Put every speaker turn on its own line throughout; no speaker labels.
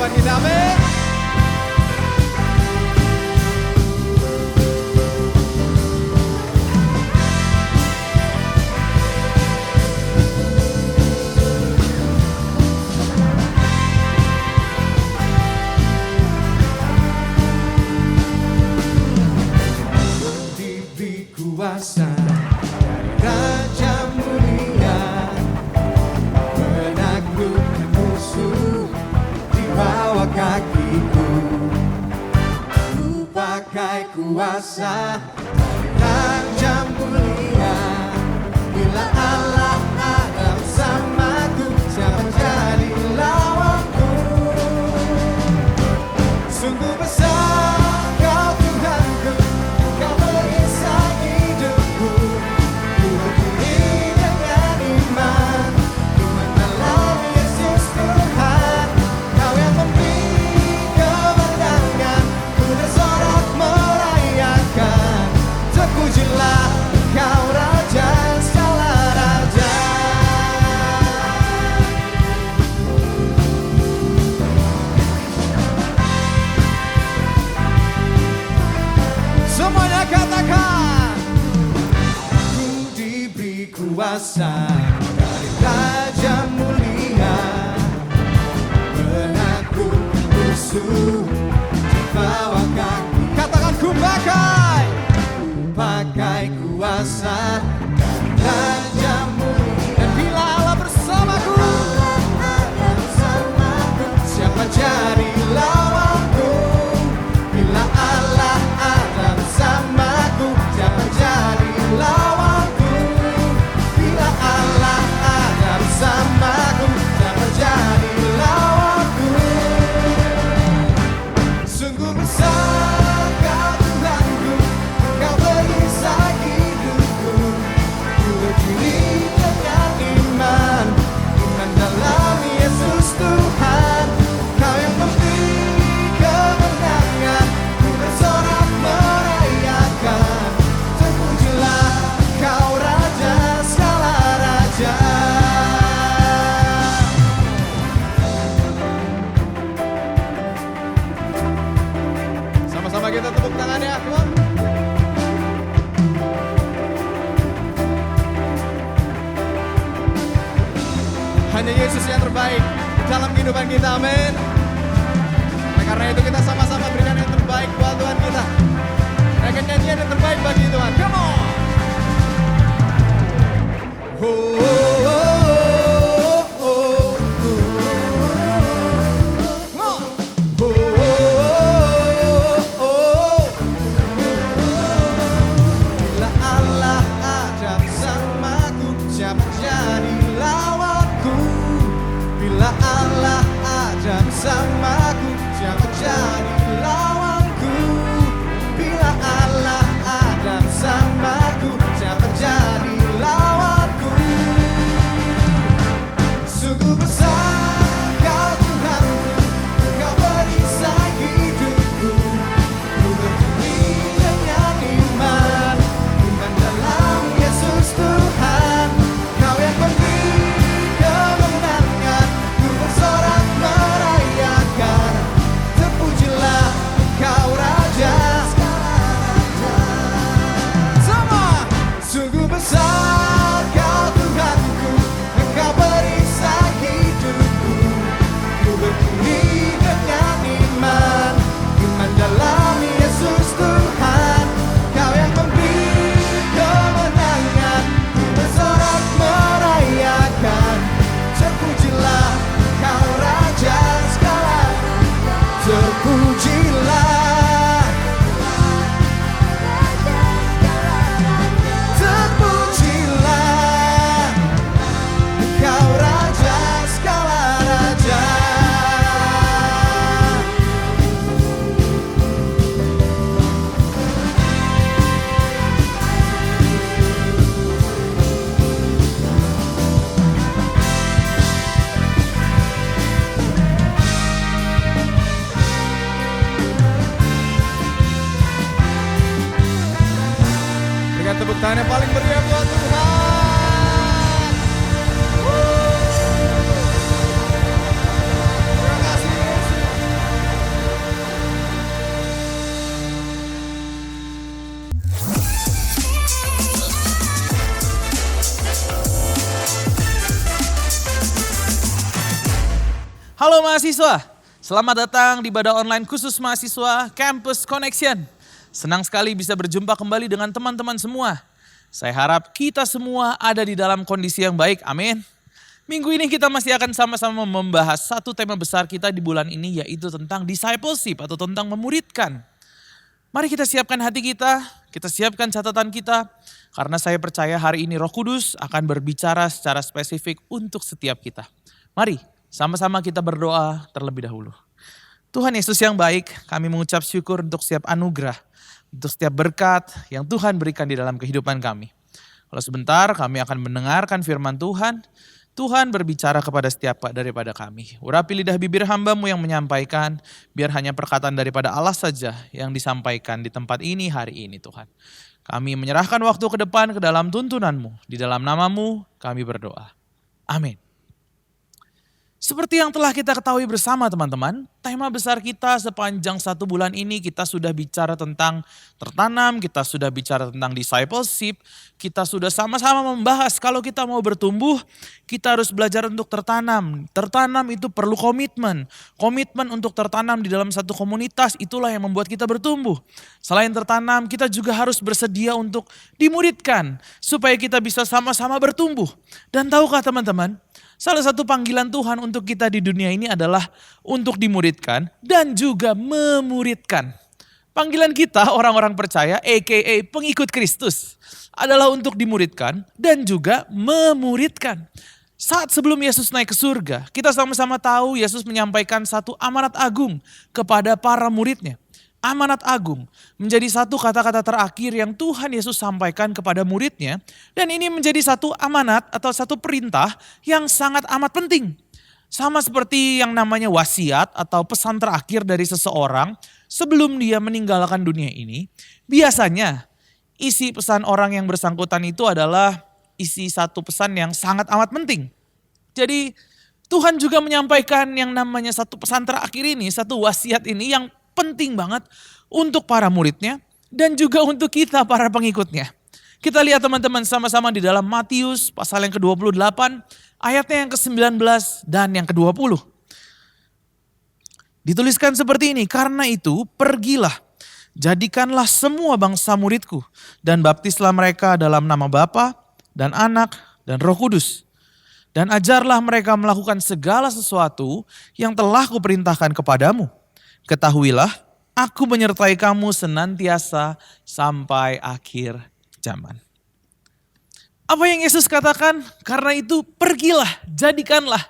kehidupan kita, amin.
Diberi kuasa dari Raja Mulia, menaklukkan musuh di bawah kakiku. Ku pakai kuasa dari Raja Mulia. Bila Allah ada bersamaku, siapa jadi lawanku? Sungguh besar Kau Tuhanku, Kau perisai hidupku. Ku berdiri dengan iman, iman dalam Yesus Tuhan. Kau yang memberi kemenangan, ku bersorak merayakan. Terpujilah Kau Raja segala raja.
Semuanya katakan.
Ku diberi kuasa dari Raja Mulia, menaklukkan musuh di bawah kaki.
Katakan ku pakai.
Pakai kuasa dari Raja Mulia.
Dan bila Allah bersamaku,
Siapa jadi lawanku? Bila Allah ada bersamaku, siapa jadi lawanku? Bila Allah ada bersamaku, siapa jadi lawanku? Sungguh besar Kau Tuhanku, Kau perisai hidupku. Ku berdiri dengan iman, iman dalam Yesus Tuhan. Kau yang memberi kemenangan, ku bersorak merayakan. Terpujilah Kau Raja segala raja.
sama-sama kita tepuk tangannya, Tuhan. Hanya Yesus yang terbaik dalam kehidupan kita, amin. Nah, karena itu kita sama-sama berikan yang terbaik buat Tuhan kita. Berikan nyanyian yang terbaik bagi Tuhan. Come on.
Oh, oh, oh, oh, oh.
Come on.
Oh, oh, oh, oh. Bila Allah ada bersamaku, siapa jadi lawanku? Bila Allah ada bersamaku, siapa jadi lawanku? Bila Allah ada bersamaku, siapa jadi lawanku? Sungguh besar Kau Tuhanku, Kau perisai hidupku. Ku berdiri dengan iman, iman dalam Yesus Tuhan. Kau yang memberi kemenangan, ku bersorak merayakan. Terpujilah Kau Raja segala raja.
Semua.
Sungguh besar Kau Tuhanku, Engkau perisai hidupku. Ku berdiri dengan iman, iman dalam Yesus Tuhan. Kau yang memberi kemenangan, ku bersorak merayakan. Terpujilah Kau Raja segala raja. Terpujilah, terpujilah Kau Raja segala raja.
Berikan tepuk tangan yang paling meriah buat Tuhan. Terima kasih Yesus.
Halo mahasiswa, selamat datang di ibadah online khusus mahasiswa Campus Connection. Senang sekali bisa berjumpa kembali dengan teman-teman semua. Saya harap kita semua ada di dalam kondisi yang baik, amin. Minggu ini kita masih akan sama-sama membahas satu tema besar kita di bulan ini, yaitu tentang discipleship atau tentang memuridkan. Mari kita siapkan hati kita siapkan catatan kita, karena saya percaya hari ini Roh Kudus akan berbicara secara spesifik untuk setiap kita. Mari sama-sama kita berdoa terlebih dahulu. Tuhan Yesus yang baik, kami mengucap syukur untuk setiap anugerah, untuk setiap berkat yang Tuhan berikan di dalam kehidupan kami. Kalau sebentar kami akan mendengarkan firman Tuhan, Tuhan berbicara kepada setiap daripada kami. Urapi lidah bibir hamba-Mu yang menyampaikan, biar hanya perkataan daripada Allah saja yang disampaikan di tempat ini hari ini Tuhan. Kami menyerahkan waktu ke depan ke dalam tuntunan-Mu, di dalam nama-Mu kami berdoa. Amin. Seperti yang telah kita ketahui bersama teman-teman, tema besar kita sepanjang 1 bulan ini kita sudah bicara tentang tertanam, kita sudah bicara tentang discipleship, kita sudah sama-sama membahas kalau kita mau bertumbuh, kita harus belajar untuk tertanam. Tertanam itu perlu komitmen. Komitmen untuk tertanam di dalam satu komunitas itulah yang membuat kita bertumbuh. Selain tertanam, kita juga harus bersedia untuk dimuridkan supaya kita bisa sama-sama bertumbuh. Dan tahukah teman-teman, salah satu panggilan Tuhan untuk kita di dunia ini adalah untuk dimuridkan dan juga memuridkan. Panggilan kita orang-orang percaya, aka pengikut Kristus, adalah untuk dimuridkan dan juga memuridkan. Saat sebelum Yesus naik ke surga, kita sama-sama tahu Yesus menyampaikan satu amanat agung kepada para muridnya. Amanat agung menjadi satu kata-kata terakhir yang Tuhan Yesus sampaikan kepada muridnya. Dan ini menjadi satu amanat atau satu perintah yang sangat amat penting. Sama seperti yang namanya wasiat atau pesan terakhir dari seseorang sebelum dia meninggalkan dunia ini. Biasanya isi pesan orang yang bersangkutan itu adalah isi satu pesan yang sangat amat penting. Jadi Tuhan juga menyampaikan yang namanya satu pesan terakhir ini, satu wasiat ini yang penting banget untuk para muridnya dan juga untuk kita para pengikutnya. Kita lihat teman-teman sama-sama di dalam Matius pasal yang ke-28, ayatnya yang ke-19 dan yang ke-20. Dituliskan seperti ini, karena itu pergilah, jadikanlah semua bangsa muridku dan baptislah mereka dalam nama Bapa dan Anak dan Roh Kudus. Dan ajarlah mereka melakukan segala sesuatu yang telah kuperintahkan kepadamu. Ketahuilah, aku menyertai kamu senantiasa sampai akhir zaman. Apa yang Yesus katakan? Karena itu pergilah, jadikanlah.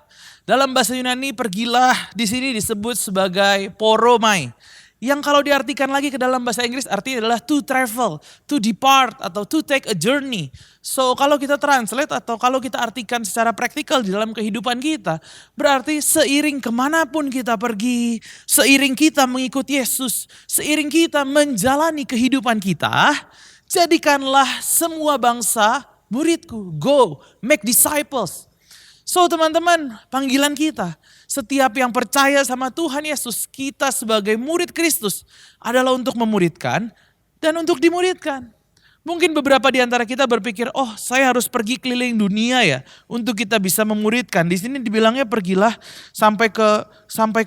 Dalam bahasa Yunani pergilah di sini disebut sebagai poromai. Yang kalau diartikan lagi ke dalam bahasa Inggris artinya adalah to travel, to depart atau to take a journey. So kalau kita translate atau kalau kita artikan secara praktikal di dalam kehidupan kita, berarti seiring kemanapun kita pergi, seiring kita mengikuti Yesus, seiring kita menjalani kehidupan kita, jadikanlah semua bangsa muridku. Go, make disciples. So teman-teman, panggilan kita, setiap yang percaya sama Tuhan Yesus, kita sebagai murid Kristus adalah untuk memuridkan dan untuk dimuridkan. Mungkin beberapa di antara kita berpikir, oh saya harus pergi keliling dunia ya untuk kita bisa memuridkan. Di sini dibilangnya pergilah sampai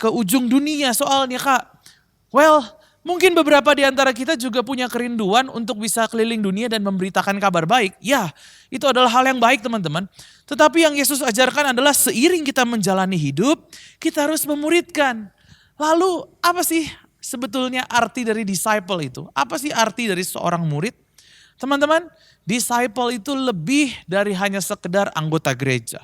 ke ujung dunia soalnya Kak. Well, mungkin beberapa di antara kita juga punya kerinduan untuk bisa keliling dunia dan memberitakan kabar baik. Ya, itu adalah hal yang baik teman-teman. Tetapi yang Yesus ajarkan adalah seiring kita menjalani hidup, kita harus memuridkan. Lalu apa sih sebetulnya arti dari disciple itu? Apa sih arti dari seorang murid? Teman-teman, disciple itu lebih dari hanya sekedar anggota gereja.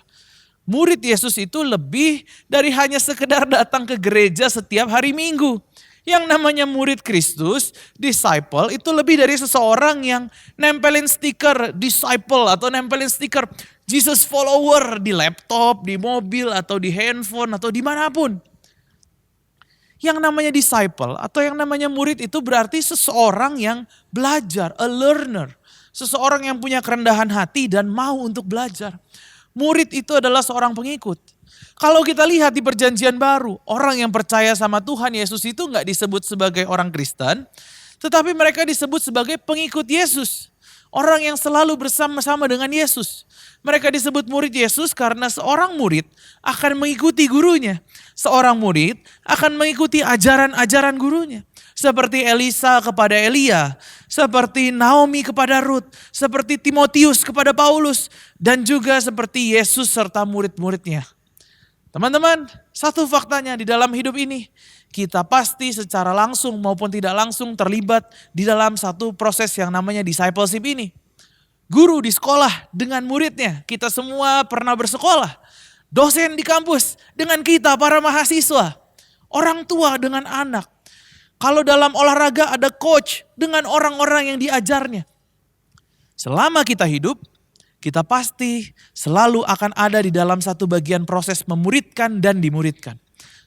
Murid Yesus itu lebih dari hanya sekedar datang ke gereja setiap hari Minggu. Yang namanya murid Kristus, disciple itu lebih dari seseorang yang nempelin stiker disciple atau nempelin stiker Jesus follower di laptop, di mobil atau di handphone atau dimanapun. Yang namanya disciple atau yang namanya murid itu berarti seseorang yang belajar, a learner. Seseorang yang punya kerendahan hati dan mau untuk belajar. Murid itu adalah seorang pengikut. Kalau kita lihat di perjanjian baru, orang yang percaya sama Tuhan Yesus itu gak disebut sebagai orang Kristen, tetapi mereka disebut sebagai pengikut Yesus. Orang yang selalu bersama-sama dengan Yesus. Mereka disebut murid Yesus karena seorang murid akan mengikuti gurunya. Seorang murid akan mengikuti ajaran-ajaran gurunya. Seperti Elisa kepada Elia, seperti Naomi kepada Ruth, seperti Timotius kepada Paulus, dan juga seperti Yesus serta murid-muridnya. Teman-teman, satu faktanya di dalam hidup ini, kita pasti secara langsung maupun tidak langsung terlibat di dalam satu proses yang namanya discipleship ini. Guru di sekolah dengan muridnya, kita semua pernah bersekolah. Dosen di kampus dengan kita para mahasiswa. Orang tua dengan anak. Kalau dalam olahraga ada coach dengan orang-orang yang diajarnya. Selama kita hidup, kita pasti selalu akan ada di dalam satu bagian proses memuridkan dan dimuridkan.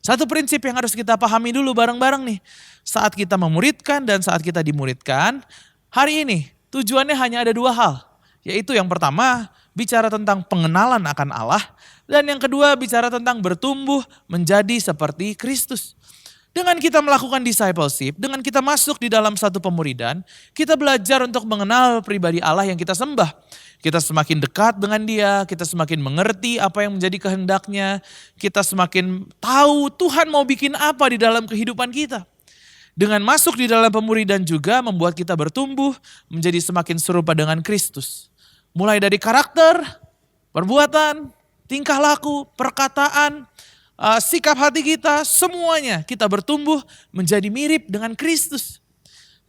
Satu prinsip yang harus kita pahami dulu bareng-bareng nih. Saat kita memuridkan dan saat kita dimuridkan, hari ini tujuannya hanya ada dua hal. Yaitu yang pertama, bicara tentang pengenalan akan Allah. Dan yang kedua, bicara tentang bertumbuh menjadi seperti Kristus. Dengan kita melakukan discipleship, dengan kita masuk di dalam satu pemuridan, kita belajar untuk mengenal pribadi Allah yang kita sembah. Kita semakin dekat dengan Dia, kita semakin mengerti apa yang menjadi kehendaknya, kita semakin tahu Tuhan mau bikin apa di dalam kehidupan kita. Dengan masuk di dalam pemuridan juga membuat kita bertumbuh menjadi semakin serupa dengan Kristus. Mulai dari karakter, perbuatan, tingkah laku, perkataan, sikap hati kita, semuanya kita bertumbuh menjadi mirip dengan Kristus.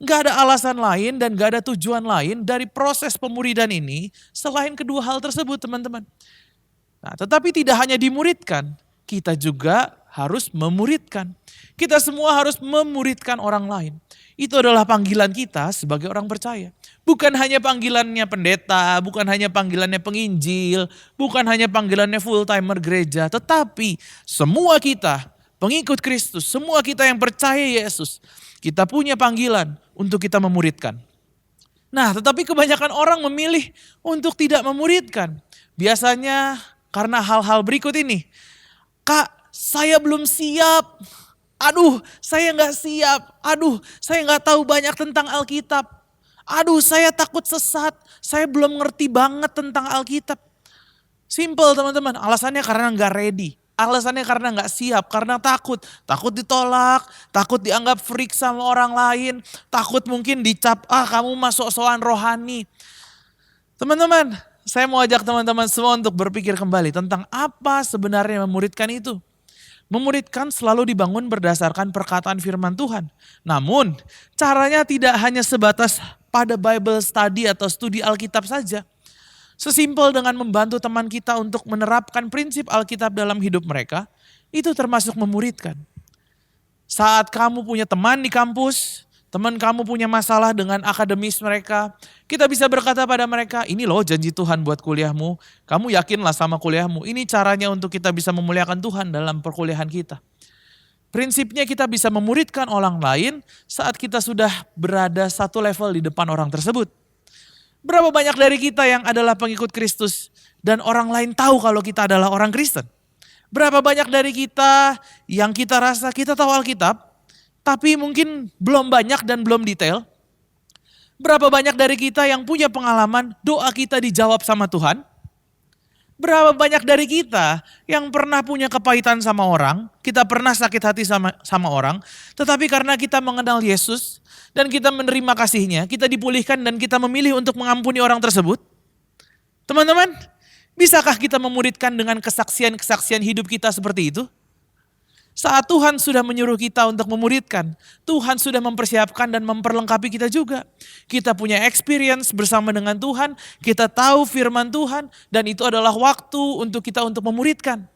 Gak ada alasan lain dan gak ada tujuan lain dari proses pemuridan ini selain kedua hal tersebut, teman-teman. Nah, tetapi tidak hanya dimuridkan, kita juga harus memuridkan. Kita semua harus memuridkan orang lain. Itu adalah panggilan kita sebagai orang percaya. Bukan hanya panggilannya pendeta, bukan hanya panggilannya penginjil, bukan hanya panggilannya full timer gereja, tetapi semua kita pengikut Kristus, semua kita yang percaya Yesus, kita punya panggilan untuk kita memuridkan. Nah, tetapi kebanyakan orang memilih untuk tidak memuridkan. Biasanya karena hal-hal berikut ini. Kak, saya belum siap. Aduh, saya nggak siap. Aduh, saya nggak tahu banyak tentang Alkitab. Aduh, saya takut sesat. Saya belum ngerti banget tentang Alkitab. Simple, teman-teman. Alasannya karena nggak ready. Alasannya karena nggak siap, karena takut. Takut ditolak, takut dianggap freak sama orang lain. Takut mungkin dicap, kamu masuk soal rohani. Teman-teman, saya mau ajak teman-teman semua untuk berpikir kembali tentang apa sebenarnya memuridkan itu. Memuridkan selalu dibangun berdasarkan perkataan firman Tuhan. Namun caranya tidak hanya sebatas pada Bible study atau studi Alkitab saja. Sesimpel dengan membantu teman kita untuk menerapkan prinsip Alkitab dalam hidup mereka, itu termasuk memuridkan. Saat kamu punya teman di kampus, teman kamu punya masalah dengan akademis mereka, kita bisa berkata pada mereka, ini loh janji Tuhan buat kuliahmu, kamu yakinlah sama kuliahmu, ini caranya untuk kita bisa memuliakan Tuhan dalam perkuliahan kita. Prinsipnya kita bisa memuridkan orang lain saat kita sudah berada satu level di depan orang tersebut. Berapa banyak dari kita yang adalah pengikut Kristus dan orang lain tahu kalau kita adalah orang Kristen? Berapa banyak dari kita yang kita rasa kita tahu Alkitab, tapi mungkin belum banyak dan belum detail? Berapa banyak dari kita yang punya pengalaman doa kita dijawab sama Tuhan? Berapa banyak dari kita yang pernah punya kepahitan sama orang, kita pernah sakit hati sama orang, tetapi karena kita mengenal Yesus dan kita menerima kasih-Nya, kita dipulihkan dan kita memilih untuk mengampuni orang tersebut? Teman-teman, bisakah kita memuridkan dengan kesaksian-kesaksian hidup kita seperti itu? Saat Tuhan sudah menyuruh kita untuk memuridkan, Tuhan sudah mempersiapkan dan memperlengkapi kita juga. Kita punya experience bersama dengan Tuhan, kita tahu firman Tuhan, dan itu adalah waktu untuk kita untuk memuridkan.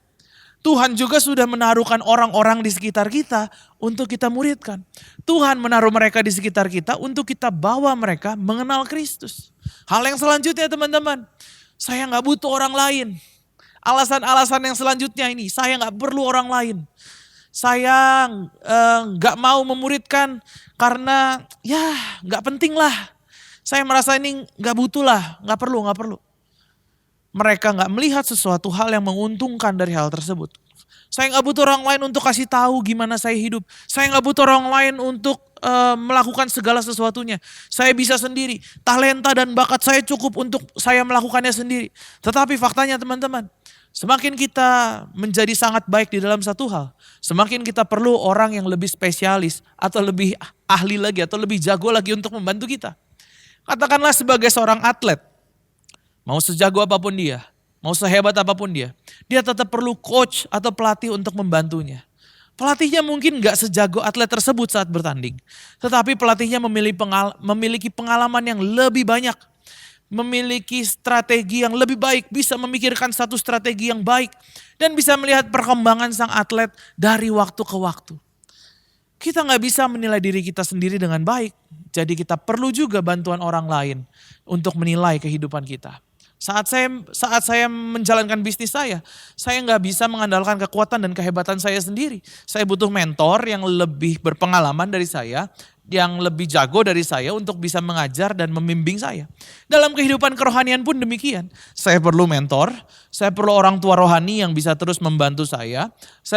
Tuhan juga sudah menaruhkan orang-orang di sekitar kita untuk kita muridkan. Tuhan menaruh mereka di sekitar kita untuk kita bawa mereka mengenal Kristus. Hal yang selanjutnya teman-teman, saya gak butuh orang lain. Alasan-alasan yang selanjutnya ini, saya gak perlu orang lain. Saya gak mau memuridkan karena ya gak penting lah. Saya merasa ini gak butuh lah, gak perlu. Mereka gak melihat sesuatu hal yang menguntungkan dari hal tersebut. Saya gak butuh orang lain untuk kasih tahu gimana saya hidup. Saya gak butuh orang lain untuk melakukan segala sesuatunya. Saya bisa sendiri. Talenta dan bakat saya cukup untuk saya melakukannya sendiri. Tetapi faktanya teman-teman, semakin kita menjadi sangat baik di dalam satu hal, semakin kita perlu orang yang lebih spesialis atau lebih ahli lagi atau lebih jago lagi untuk membantu kita. Katakanlah sebagai seorang atlet, mau sejago apapun dia, mau sehebat apapun dia tetap perlu coach atau pelatih untuk membantunya. Pelatihnya mungkin gak sejago atlet tersebut saat bertanding, tetapi pelatihnya memiliki pengalaman yang lebih banyak, memiliki strategi yang lebih baik, bisa memikirkan satu strategi yang baik, dan bisa melihat perkembangan sang atlet dari waktu ke waktu. Kita gak bisa menilai diri kita sendiri dengan baik, jadi kita perlu juga bantuan orang lain untuk menilai kehidupan kita. Saat saya menjalankan bisnis saya nggak bisa mengandalkan kekuatan dan kehebatan saya sendiri. Saya butuh mentor yang lebih berpengalaman dari saya, yang lebih jago dari saya untuk bisa mengajar dan membimbing saya. Dalam kehidupan kerohanian pun demikian. Saya perlu mentor, saya perlu orang tua rohani yang bisa terus membantu saya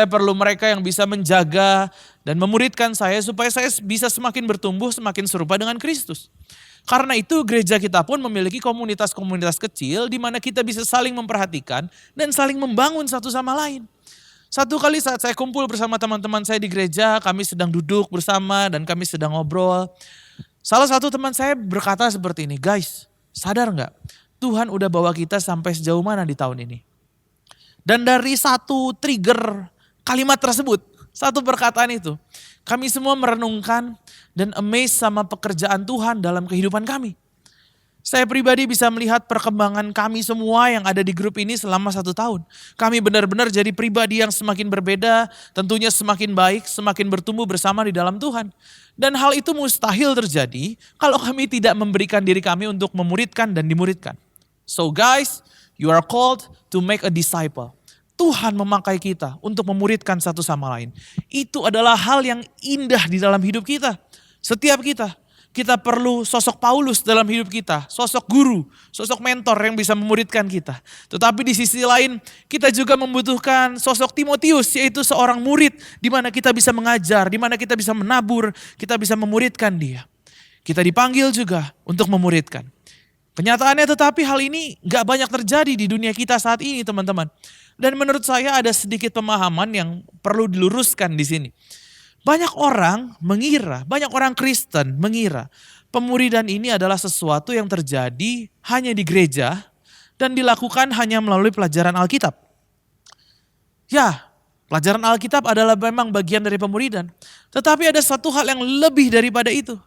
perlu mereka yang bisa menjaga dan memuridkan saya supaya saya bisa semakin bertumbuh, semakin serupa dengan Kristus. Karena itu gereja kita pun memiliki komunitas-komunitas kecil di mana kita bisa saling memperhatikan dan saling membangun satu sama lain. Satu kali saat saya kumpul bersama teman-teman saya di gereja, kami sedang duduk bersama dan kami sedang ngobrol. Salah satu teman saya berkata seperti ini, guys, sadar gak? Tuhan udah bawa kita sampai sejauh mana di tahun ini? Dan dari satu trigger kalimat tersebut, satu perkataan itu, kami semua merenungkan dan amazed sama pekerjaan Tuhan dalam kehidupan kami. Saya pribadi bisa melihat perkembangan kami semua yang ada di grup ini selama 1 tahun. Kami benar-benar jadi pribadi yang semakin berbeda, tentunya semakin baik, semakin bertumbuh bersama di dalam Tuhan. Dan hal itu mustahil terjadi kalau kami tidak memberikan diri kami untuk memuridkan dan dimuridkan. So guys, you are called to make a disciple. Tuhan memakai kita untuk memuridkan satu sama lain. Itu adalah hal yang indah di dalam hidup kita. Setiap kita perlu sosok Paulus dalam hidup kita, sosok guru, sosok mentor yang bisa memuridkan kita. Tetapi di sisi lain kita juga membutuhkan sosok Timotius, yaitu seorang murid di mana kita bisa mengajar, di mana kita bisa menabur, kita bisa memuridkan dia. Kita dipanggil juga untuk memuridkan. Kenyataannya tetapi hal ini gak banyak terjadi di dunia kita saat ini teman-teman. Dan menurut saya ada sedikit pemahaman yang perlu diluruskan di sini. Banyak orang Kristen mengira pemuridan ini adalah sesuatu yang terjadi hanya di gereja dan dilakukan hanya melalui pelajaran Alkitab. Ya, pelajaran Alkitab adalah memang bagian dari pemuridan. Tetapi ada satu hal yang lebih daripada itu.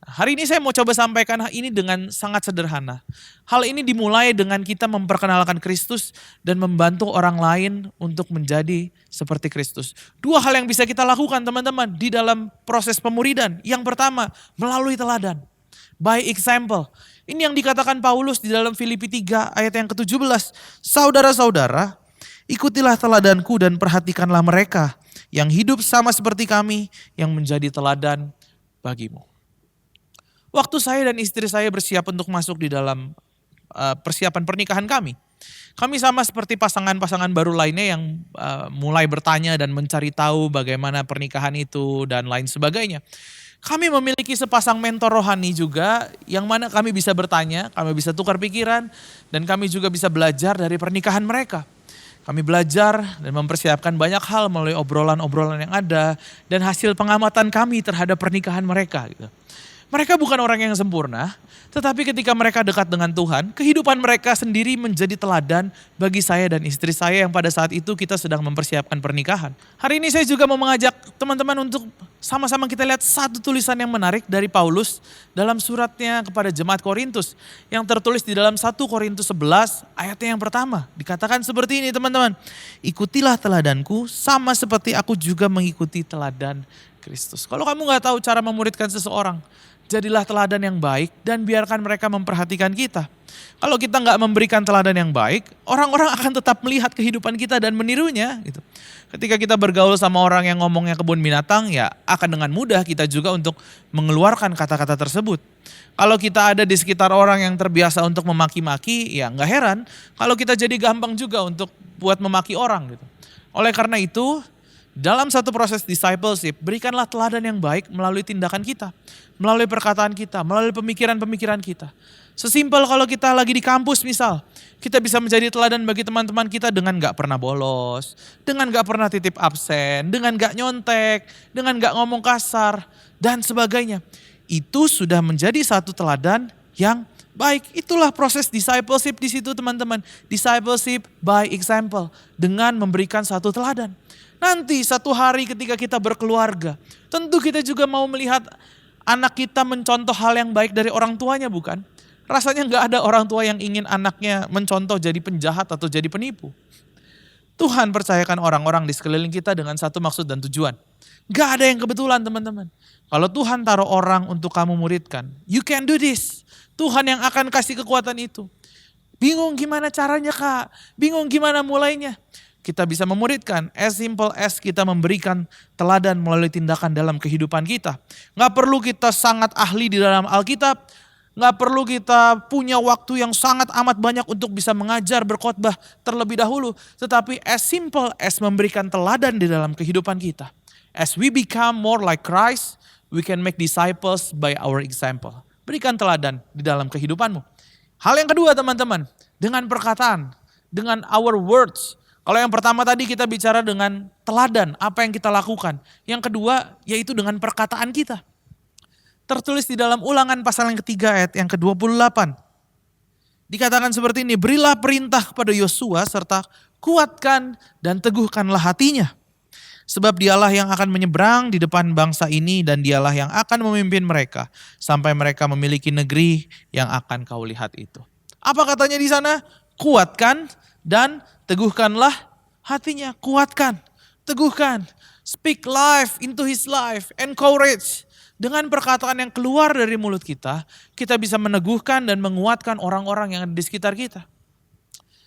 Hari ini saya mau coba sampaikan ini dengan sangat sederhana. Hal ini dimulai dengan kita memperkenalkan Kristus dan membantu orang lain untuk menjadi seperti Kristus. 2 hal yang bisa kita lakukan teman-teman di dalam proses pemuridan. Yang pertama, melalui teladan. By example. Ini yang dikatakan Paulus di dalam Filipi 3 ayat yang ke-17. Saudara-saudara, ikutilah teladanku dan perhatikanlah mereka yang hidup sama seperti kami yang menjadi teladan bagimu. Waktu saya dan istri saya bersiap untuk masuk di dalam persiapan pernikahan kami sama seperti pasangan-pasangan baru lainnya yang mulai bertanya dan mencari tahu bagaimana pernikahan itu dan lain sebagainya. Kami memiliki sepasang mentor rohani juga yang mana kami bisa bertanya, kami bisa tukar pikiran dan kami juga bisa belajar dari pernikahan mereka. Kami belajar dan mempersiapkan banyak hal melalui obrolan-obrolan yang ada dan hasil pengamatan kami terhadap pernikahan mereka gitu. Mereka bukan orang yang sempurna, tetapi ketika mereka dekat dengan Tuhan, kehidupan mereka sendiri menjadi teladan bagi saya dan istri saya yang pada saat itu kita sedang mempersiapkan pernikahan. Hari ini saya juga mau mengajak teman-teman untuk sama-sama kita lihat satu tulisan yang menarik dari Paulus dalam suratnya kepada jemaat Korintus yang tertulis di dalam 1 Korintus 11 ayatnya yang pertama. Dikatakan seperti ini teman-teman, ikutilah teladanku sama seperti aku juga mengikuti teladan Kristus. Kalau kamu gak tahu cara memuridkan seseorang, jadilah teladan yang baik dan biarkan mereka memperhatikan kita. Kalau kita nggak memberikan teladan yang baik, orang-orang akan tetap melihat kehidupan kita dan menirunya. Gitu. Ketika kita bergaul sama orang yang ngomongnya kebun binatang, ya akan dengan mudah kita juga untuk mengeluarkan kata-kata tersebut. Kalau kita ada di sekitar orang yang terbiasa untuk memaki-maki, ya nggak heran kalau kita jadi gampang juga untuk buat memaki orang. Gitu. Oleh karena itu, Dalam satu proses discipleship, berikanlah teladan yang baik melalui tindakan kita, melalui perkataan kita, melalui pemikiran-pemikiran kita. Sesimpel kalau kita lagi di kampus misal, kita bisa menjadi teladan bagi teman-teman kita dengan gak pernah bolos, dengan gak pernah titip absen, dengan gak nyontek, dengan gak ngomong kasar, dan sebagainya. Itu sudah menjadi satu teladan yang baik. Itulah proses discipleship di situ teman-teman. Discipleship by example, dengan memberikan satu teladan. Nanti satu hari ketika kita berkeluarga, tentu kita juga mau melihat anak kita mencontoh hal yang baik dari orang tuanya, bukan? Rasanya gak ada orang tua yang ingin anaknya mencontoh jadi penjahat atau jadi penipu. Tuhan percayakan orang-orang di sekeliling kita dengan satu maksud dan tujuan. Gak ada yang kebetulan teman-teman. Kalau Tuhan taruh orang untuk kamu muridkan, you can do this. Tuhan yang akan kasih kekuatan itu. Bingung gimana caranya kak? Bingung gimana mulainya? Kita bisa memuridkan as simple as kita memberikan teladan melalui tindakan dalam kehidupan kita. Gak perlu kita sangat ahli di dalam Alkitab. Gak perlu kita punya waktu yang sangat amat banyak untuk bisa mengajar, berkhotbah terlebih dahulu. Tetapi as simple as memberikan teladan di dalam kehidupan kita. As we become more like Christ, we can make disciples by our example. Berikan teladan di dalam kehidupanmu. Hal yang kedua teman-teman, dengan perkataan, dengan our words. Kalau yang pertama tadi kita bicara dengan teladan, apa yang kita lakukan. Yang kedua yaitu dengan perkataan kita. Tertulis di dalam Ulangan pasal yang ketiga ayat yang ke-28. Dikatakan seperti ini, berilah perintah kepada Yosua serta kuatkan dan teguhkanlah hatinya. Sebab dialah yang akan menyeberang di depan bangsa ini dan dialah yang akan memimpin mereka. Sampai mereka memiliki negeri yang akan kau lihat itu. Apa katanya di sana? Kuatkan dan teguhkanlah hatinya. Kuatkan, teguhkan. Speak life into his life. Encourage. Dengan perkataan yang keluar dari mulut kita, kita bisa meneguhkan dan menguatkan orang-orang yang ada di sekitar kita.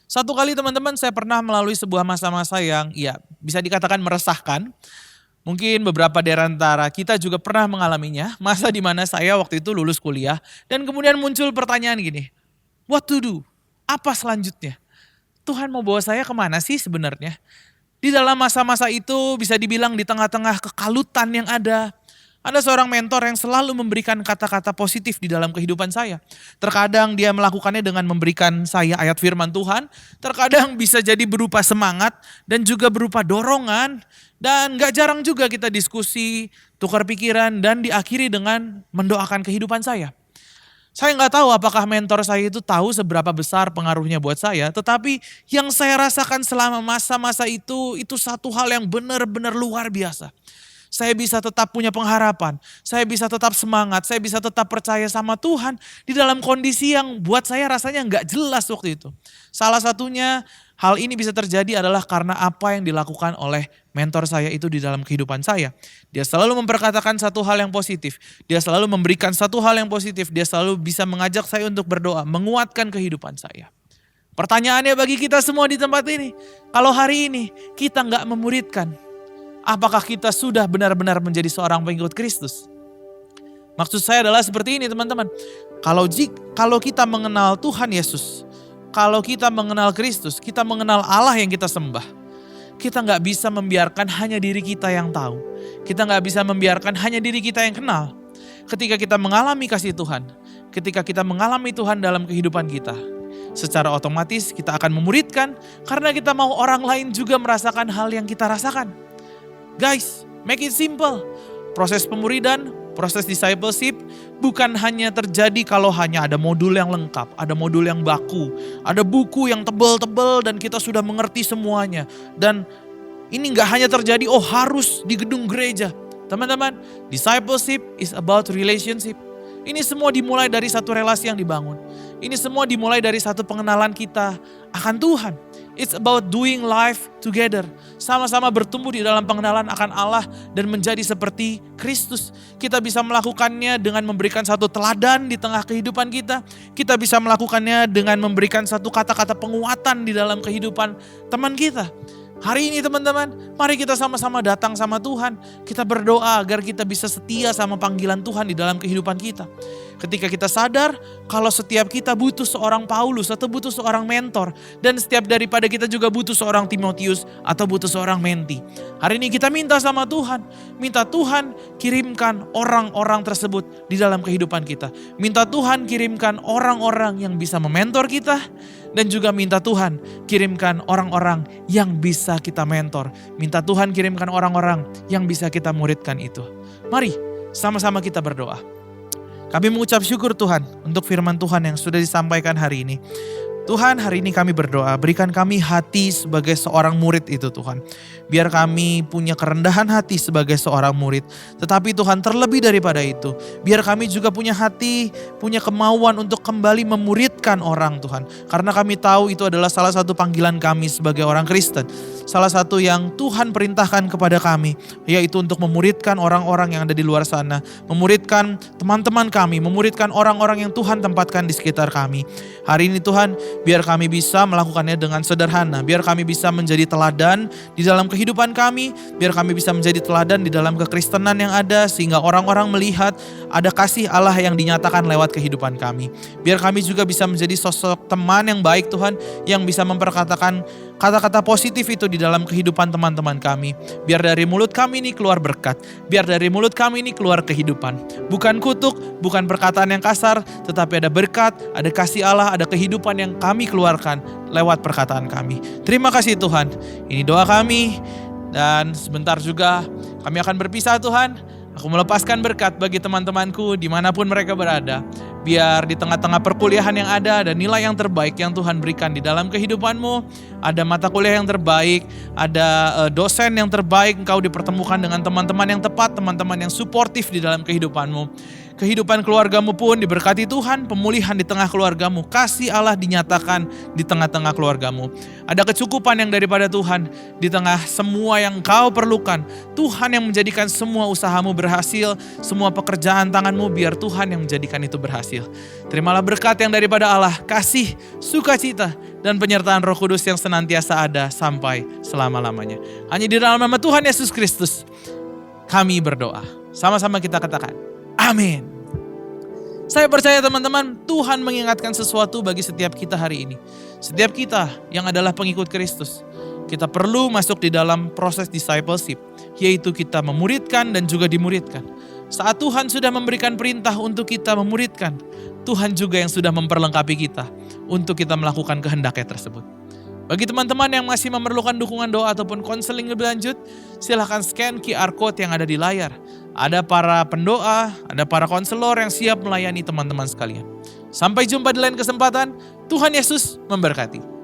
Satu kali teman-teman saya pernah melalui sebuah masa-masa yang ya bisa dikatakan meresahkan. Mungkin beberapa dari antara kita juga pernah mengalaminya. Masa di mana saya waktu itu lulus kuliah dan kemudian muncul pertanyaan gini. What to do? Apa selanjutnya? Tuhan mau bawa saya kemana sih sebenarnya? Di dalam masa-masa itu bisa dibilang di tengah-tengah kekalutan yang ada. Ada seorang mentor yang selalu memberikan kata-kata positif di dalam kehidupan saya. Terkadang dia melakukannya dengan memberikan saya ayat firman Tuhan. Terkadang bisa jadi berupa semangat dan juga berupa dorongan. Dan gak jarang juga kita diskusi, tukar pikiran dan diakhiri dengan mendoakan kehidupan saya. Saya gak tahu apakah mentor saya itu tahu seberapa besar pengaruhnya buat saya. Tetapi yang saya rasakan selama masa-masa itu satu hal yang benar-benar luar biasa. Saya bisa tetap punya pengharapan, saya bisa tetap semangat, saya bisa tetap percaya sama Tuhan di dalam kondisi yang buat saya rasanya gak jelas waktu itu. Salah satunya hal ini bisa terjadi adalah karena apa yang dilakukan oleh mentor saya itu di dalam kehidupan saya. Dia selalu memperkatakan satu hal yang positif, dia selalu memberikan satu hal yang positif, dia selalu bisa mengajak saya untuk berdoa, menguatkan kehidupan saya. Pertanyaannya bagi kita semua di tempat ini, kalau hari ini kita gak memuridkan, apakah kita sudah benar-benar menjadi seorang pengikut Kristus? Maksud saya adalah seperti ini teman-teman. Kalau kita mengenal Tuhan Yesus, kalau kita mengenal Kristus, kita mengenal Allah yang kita sembah. Kita gak bisa membiarkan hanya diri kita yang tahu. Kita gak bisa membiarkan hanya diri kita yang kenal. Ketika kita mengalami kasih Tuhan, ketika kita mengalami Tuhan dalam kehidupan kita, secara otomatis kita akan memuridkan karena kita mau orang lain juga merasakan hal yang kita rasakan. Guys, make it simple. Proses pemuridan, proses discipleship bukan hanya terjadi kalau hanya ada modul yang lengkap, ada modul yang baku, ada buku yang tebal-tebal dan kita sudah mengerti semuanya. Dan ini gak hanya terjadi harus di gedung gereja. Teman-teman, discipleship is about relationship. Ini semua dimulai dari satu relasi yang dibangun. Ini semua dimulai dari satu pengenalan kita akan Tuhan. It's about doing life together. Sama-sama bertumbuh di dalam pengenalan akan Allah dan menjadi seperti Kristus. Kita bisa melakukannya dengan memberikan satu teladan di tengah kehidupan kita. Kita bisa melakukannya dengan memberikan satu kata-kata penguatan di dalam kehidupan teman kita. Hari ini teman-teman, mari kita sama-sama datang sama Tuhan. Kita berdoa agar kita bisa setia sama panggilan Tuhan di dalam kehidupan kita. Ketika kita sadar kalau setiap kita butuh seorang Paulus atau butuh seorang mentor. Dan setiap daripada kita juga butuh seorang Timotius atau butuh seorang menti. Hari ini kita minta sama Tuhan. Minta Tuhan kirimkan orang-orang tersebut di dalam kehidupan kita. Minta Tuhan kirimkan orang-orang yang bisa mementor kita. Dan juga minta Tuhan kirimkan orang-orang yang bisa kita mentor. Minta Tuhan kirimkan orang-orang yang bisa kita muridkan itu. Mari sama-sama kita berdoa. Kami mengucap syukur Tuhan untuk firman Tuhan yang sudah disampaikan hari ini. Tuhan, hari ini kami berdoa, berikan kami hati sebagai seorang murid itu Tuhan. Biar kami punya kerendahan hati sebagai seorang murid. Tetapi Tuhan, terlebih daripada itu, biar kami juga punya hati, punya kemauan untuk kembali memuridkan orang Tuhan. Karena kami tahu itu adalah salah satu panggilan kami sebagai orang Kristen. Salah satu yang Tuhan perintahkan kepada kami, yaitu untuk memuridkan orang-orang yang ada di luar sana. Memuridkan teman-teman kami, memuridkan orang-orang yang Tuhan tempatkan di sekitar kami. Hari ini Tuhan, biar kami bisa melakukannya dengan sederhana. Biar kami bisa menjadi teladan di dalam kehidupan kami. Biar kami bisa menjadi teladan di dalam kekristenan yang ada. Sehingga orang-orang melihat ada kasih Allah yang dinyatakan lewat kehidupan kami. Biar kami juga bisa menjadi sosok teman yang baik Tuhan. Yang bisa memperkatakan kata-kata positif itu di dalam kehidupan teman-teman kami. Biar dari mulut kami ini keluar berkat. Biar dari mulut kami ini keluar kehidupan. Bukan kutuk, bukan perkataan yang kasar. Tetapi ada berkat, ada kasih Allah, ada kehidupan yang kami keluarkan lewat perkataan kami. Terima kasih Tuhan. Ini doa kami. Dan sebentar juga kami akan berpisah Tuhan. Aku melepaskan berkat bagi teman-temanku dimanapun mereka berada. Biar di tengah-tengah perkuliahan yang ada nilai yang terbaik yang Tuhan berikan di dalam kehidupanmu. Ada mata kuliah yang terbaik, ada dosen yang terbaik, engkau dipertemukan dengan teman-teman yang tepat, teman-teman yang suportif di dalam kehidupanmu. Kehidupan keluargamu pun diberkati Tuhan, pemulihan di tengah keluargamu, kasih Allah dinyatakan di tengah-tengah keluargamu. Ada kecukupan yang daripada Tuhan di tengah semua yang kau perlukan. Tuhan yang menjadikan semua usahamu berhasil, semua pekerjaan tanganmu biar Tuhan yang menjadikan itu berhasil. Terimalah berkat yang daripada Allah, kasih, sukacita, dan penyertaan Roh Kudus yang senantiasa ada sampai selama-lamanya. Hanya di dalam nama Tuhan Yesus Kristus kami berdoa. Sama-sama kita katakan, amin. Saya percaya teman-teman, Tuhan mengingatkan sesuatu bagi setiap kita hari ini. Setiap kita yang adalah pengikut Kristus, kita perlu masuk di dalam proses discipleship, yaitu kita memuridkan dan juga dimuridkan. Saat Tuhan sudah memberikan perintah untuk kita memuridkan, Tuhan juga yang sudah memperlengkapi kita untuk kita melakukan kehendaknya tersebut. Bagi teman-teman yang masih memerlukan dukungan doa ataupun konseling lebih lanjut, silahkan scan QR Code yang ada di layar. Ada para pendoa, ada para konselor yang siap melayani teman-teman sekalian. Sampai jumpa di lain kesempatan, Tuhan Yesus memberkati.